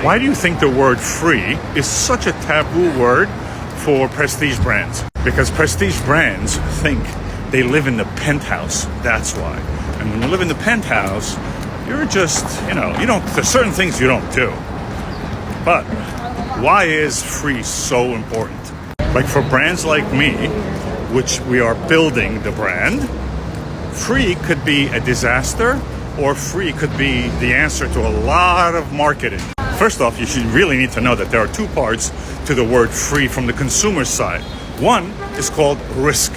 Why do you think the word free is such a taboo word for prestige brands? Because prestige brands think they live in the penthouse. That's why. And when you live in the penthouse, you're just, there's certain things you don't do. But why is free so important? Like for brands like me, which we are building the brand, free could be a disaster, or free could be the answer to a lot of marketing. First off, you should really need to know that there are two parts to the word free from the consumer side. One is called risk.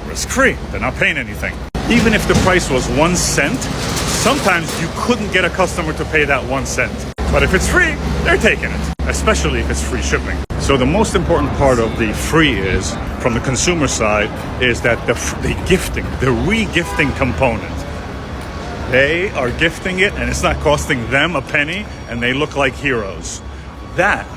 Risk-free. They're not paying anything. Even if the price was 1 cent, sometimes you couldn't get a customer to pay that 1 cent. But if it's free, they're taking it, especially if it's free shipping. So the most important part of the free is, from the consumer side, is that the gifting, the re-gifting component. They are gifting it and it's not costing them a penny and they look like heroes. That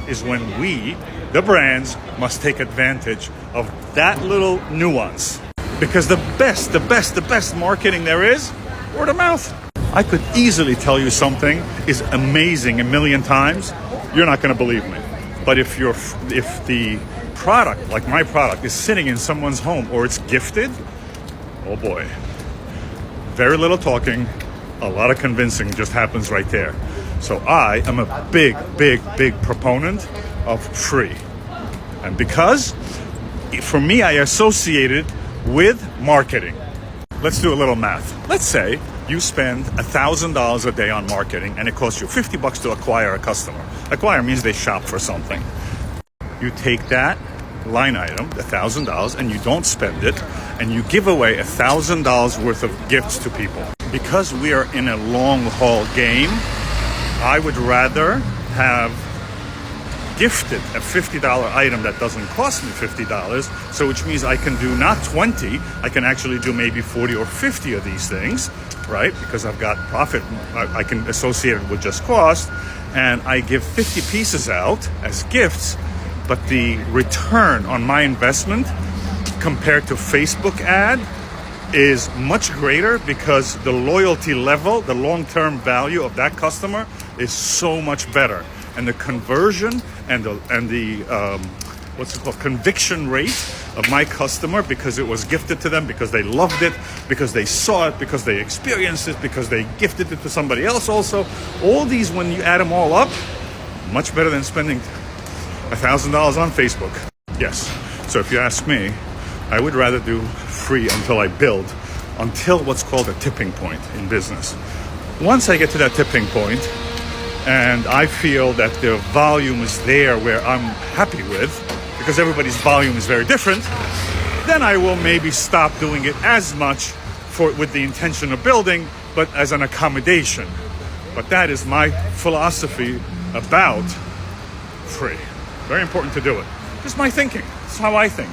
is when we, the brands, must take advantage of that little nuance. Because the best marketing there is, word of mouth. I could easily tell you something is amazing a million times. You're not going to believe me. But if the product, like my product, is sitting in someone's home or it's gifted, oh boy. Very little talking, a lot of convincing just happens right there. So I am a big proponent of free. And because, for me, I associate it with marketing. Let's do a little math. Let's say you spend $1,000 a day on marketing and it costs you $50 to acquire a customer. Acquire means they shop for something. You take that line item, $1,000, and you don't spend it, and you give away $1,000 worth of gifts to people. Because we are in a long haul game, I would rather have gifted a $50 item that doesn't cost me $50, so which means I can do not 20, I can actually do maybe 40 or 50 of these things, right? Because I've got profit, I can associate it with just cost, and I give 50 pieces out as gifts, but the return on my investment compared to Facebook ad is much greater because the loyalty level, the long-term value of that customer is so much better. And the conversion and the conviction rate of my customer, because it was gifted to them, because they loved it, because they saw it, because they experienced it, because they gifted it to somebody else also. All these, when you add them all up, much better than spending $1,000 on Facebook. Yes. So if you ask me, I would rather do free until I build, until what's called a tipping point in business. Once I get to that tipping point, and I feel that the volume is there where I'm happy with, because everybody's volume is very different, then I will maybe stop doing it as much with the intention of building, but as an accommodation. But that is my philosophy about free. Very important to do it. Just my thinking. That's how I think.